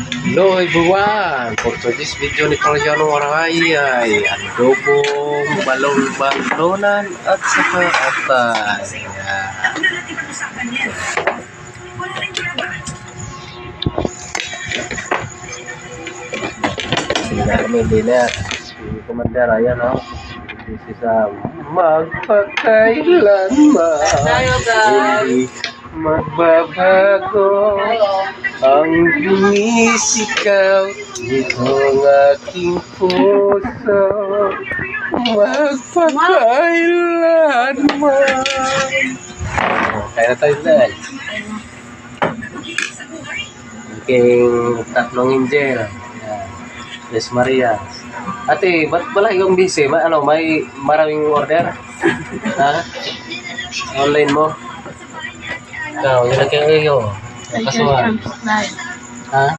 Hello everyone! For today's video ni Coriano Waray ay adobong balon-balonan at saka atay. Sila kami dinner. Si Commander, ayan o. This is magpakailanman. Hindi magbabago ang bumisigaw nitong aking puso. Magpakailanman. Kaya na tayo dahil. Aking tatlong angel. Yes, Maria. Ate, ba't pala yung busy? May maraming order? Ha? Online mo? Ikaw, yun lang kayo. Kasuhan. Ha?